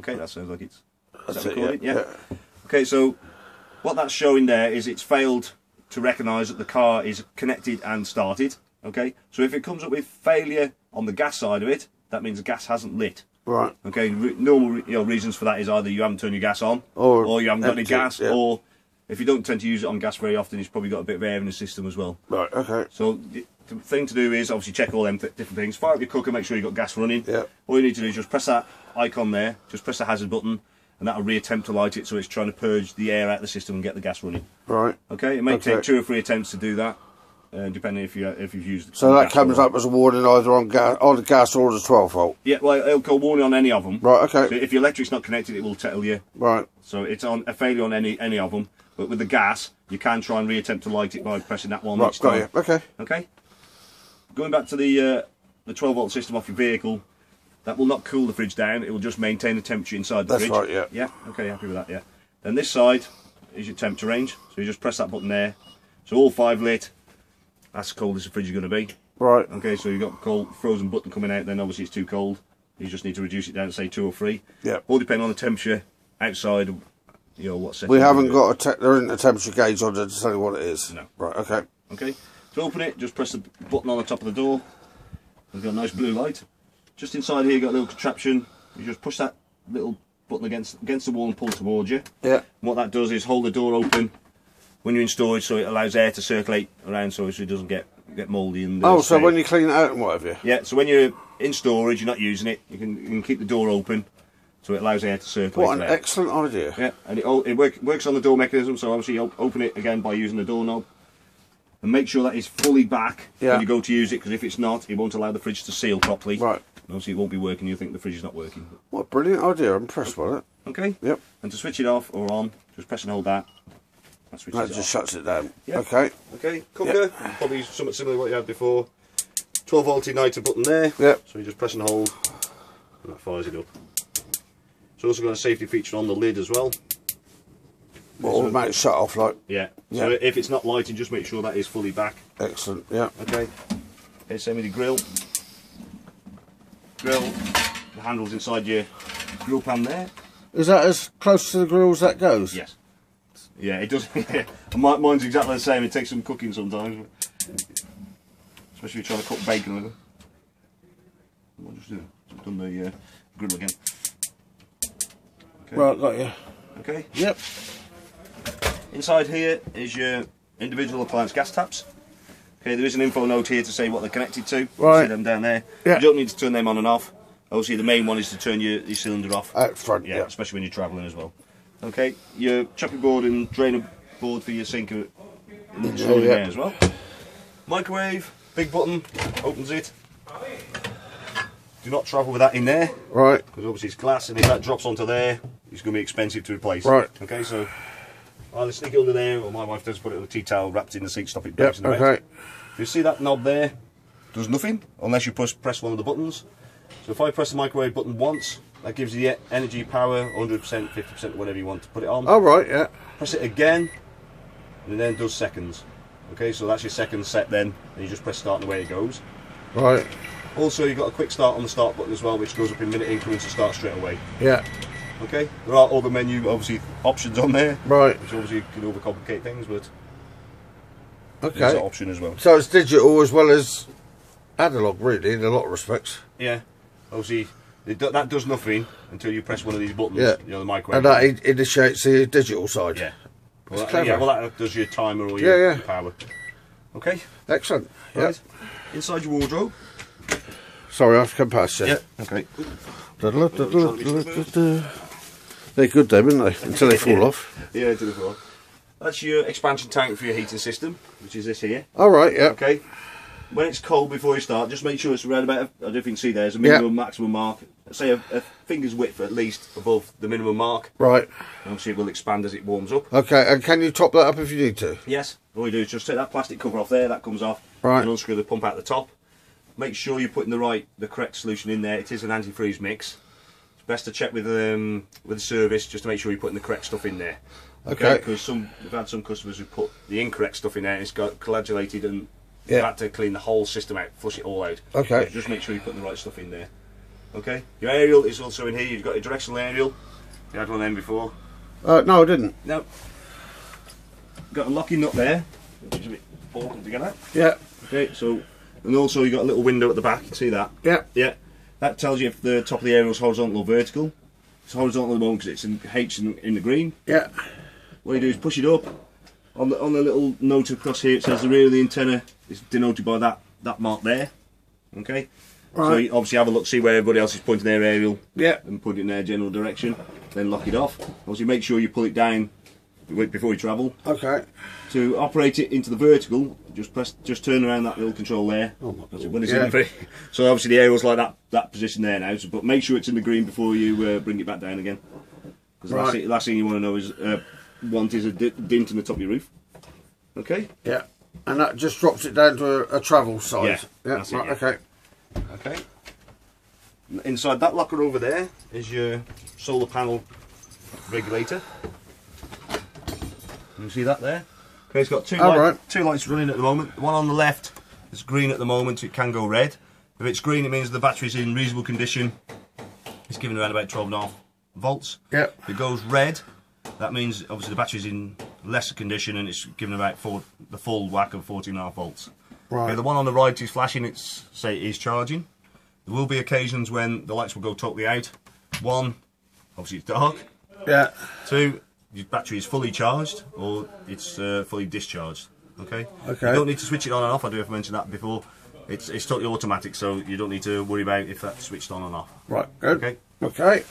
Okay, that sounds like it's recording. Yeah. Okay, so what that's showing there is it's failed to recognise that the car is connected and started. Okay, so if it comes up with failure on the gas side of it, that means the gas hasn't lit. Right. Okay, normal reasons for that is either you haven't turned your gas on, or you haven't got any gas, or if you don't tend to use it on gas very often, it's probably got a bit of air in the system as well. Right, okay. So the thing to do is obviously check all them different things. Fire up your cooker, make sure you've got gas running. Yeah. All you need to do is just press that icon there, just press the hazard button, and that'll reattempt to light it, so it's trying to purge the air out of the system and get the gas running. Right. Okay, it may take 2 or 3 attempts to do that, depending if you've used. So that comes up as a warning either on the gas or the 12 volt. Yeah, well, it'll call warning on any of them. Right. Okay. So if your electric's not connected, it will tell you. Right. So it's on a failure on any of them, but with the gas, you can try and reattempt to light it by pressing that one. Right. Got you. Okay. Okay. Going back to the 12 volt system off your vehicle, that will not cool the fridge down. It will just maintain the temperature inside the fridge. That's right. Yeah. Yeah. Okay. Happy with that. Yeah. Then this side is your temperature range. So you just press that button there. So all 5 lit. That's the coldest the fridge is going to be. Right. Okay. So you've got cold frozen button coming out. Then obviously it's too cold. You just need to reduce it down to say 2 or 3. Yeah. All depending on the temperature outside. You know what setting. We haven't got there isn't a temperature gauge on there to tell you what it is. No. Right. Okay. Okay. To open it, just press the button on the top of the door. We've got a nice blue light. Just inside here, you've got a little contraption. You just push that little button against the wall and pull towards you. Yeah. And what that does is hold the door open when you're in storage, so it allows air to circulate around, so it doesn't get mouldy. And so when you clean it out and whatever. Yeah. So when you're in storage, you're not using it. You can keep the door open, so it allows air to circulate. What an excellent idea. Yeah, and it works on the door mechanism. So obviously you open it again by using the doorknob. And make sure that is fully back when you go to use it, because if it's not, it won't allow the fridge to seal properly. Right. And obviously it won't be working, you'll think the fridge is not working. What a brilliant idea, I'm impressed with it. Okay. Yep. And to switch it off or on, just press and hold that. That just shuts it down. Yep. Okay. Okay, cooker, probably something similar to what you had before. 12 volt igniter button there. Yep. So you just press and hold, and that fires it up. It's also got a safety feature on the lid as well. Well, automatic shut off, like. Yeah. So if it's not lighting, just make sure that is fully back. Excellent. Yeah. Okay. Here's same with the grill. The handle's inside your grill pan there. Is that as close to the grill as that goes? Yes. Yeah, it does. Mine's exactly the same. It takes some cooking sometimes, especially if you're trying to cook bacon with it. What just do? I've done the grill again. Okay. Right, got you. Okay. Yep. Inside here is your individual appliance gas taps. Okay, there is an info note here to say what they're connected to. Right. See them down there. Yeah. You don't need to turn them on and off. Obviously, the main one is to turn your cylinder off. Out front, yeah. Especially when you're travelling as well. Okay, your chopping board and drainer board for your sink are installed in there as well. Microwave, big button, opens it. Do not travel with that in there. Right. Because obviously it's glass, and if that drops onto there, it's going to be expensive to replace. Right. Okay, so either stick it under there, or my wife does put it on a tea towel wrapped in the sink, stop it Yep, bouncing around. okay. You see that knob there? Does nothing unless you press one of the buttons. So if I press the microwave button once, that gives you the energy, power, 100%, 50%, whatever you want to put it on. Oh, right, yeah. Press it again, and it then does seconds. Okay, so that's your seconds set then, and you just press start and away it goes. Right. Also, you've got a quick start on the start button as well, which goes up in minute increments to start straight away. Yeah. Okay, there are other menu, obviously, options on there. Right. Which obviously can overcomplicate things, but okay. there's an option as well. So it's digital as well as analog, really, in a lot of respects. Yeah. Obviously, that does nothing until you press one of these buttons. Yeah. You know, the microwave. And that initiates the digital side. Yeah. Well, Well, clever. that does your timer or your power. Okay. Excellent. Right. Inside your wardrobe. Sorry, I've come past you. Yeah. Okay. They're good, though, aren't they? Until they fall off. Yeah, until they fall off. That's your expansion tank for your heating system, which is this here. All right, yeah. Okay. When it's cold before you start, just make sure it's around about, I don't know if you can see there's a minimum, maximum mark. Say a finger's width at least above the minimum mark. Right. And obviously it will expand as it warms up. Okay, and can you top that up if you need to? Yes. All you do is just take that plastic cover off there, that comes off. Right. And unscrew the pump out the top. Make sure you're putting the correct solution in there. It is an antifreeze mix. It's best to check with the service just to make sure you're putting the correct stuff in there. Okay. Because we've had some customers who put the incorrect stuff in there and it's got coagulated and you've had to clean the whole system out, flush it all out. Okay. So just make sure you're putting the right stuff in there. Okay, your aerial is also in here. You've got your directional aerial. You had one of them before. No, I didn't. No. Got a locking nut there, which is a bit awkward to get at. Yeah. Okay, so, and also you got a little window at the back. You can see that. Yeah. Yeah. That tells you if the top of the aerial is horizontal or vertical. It's horizontal at the moment because it's in H in the green. Yeah. What you do is push it up. On the little note across here, it says the rear of the antenna is denoted by that mark there. Okay. Right. So you obviously have a look, see where everybody else is pointing their aerial. Yeah. And put it in their general direction. Then lock it off. Obviously, make sure you pull it down before you travel. Okay. To operate it into the vertical, just turn around that little control there. Oh my God. When it's Yeah. in the, so obviously the aerial's like that position there now. So, but make sure it's in the green before you bring it back down again. Because Right. the last thing you want to know is a dint in the top of your roof. Okay. Yeah. And that just drops it down to a travel size. Yeah, that's it, Right, yeah. okay. Okay. Inside that locker over there is your solar panel regulator. You see that there? Okay, it's got two lights running at the moment. The one on the left is green at the moment, it can go red. If it's green, it means the battery's in reasonable condition. It's giving around about 12.5 volts. Yep. If it goes red, that means obviously the battery's in lesser condition and it's giving about the full whack of 14.5 volts. Right. Okay, the one on the right is flashing, it is charging. There will be occasions when the lights will go totally out. One, obviously it's dark. Yeah. Two, your battery is fully charged or it's fully discharged. Okay. Okay. You don't need to switch it on and off. I do have to mention that before. It's totally automatic, so you don't need to worry about if that's switched on or not. Right, good. Okay. Okay.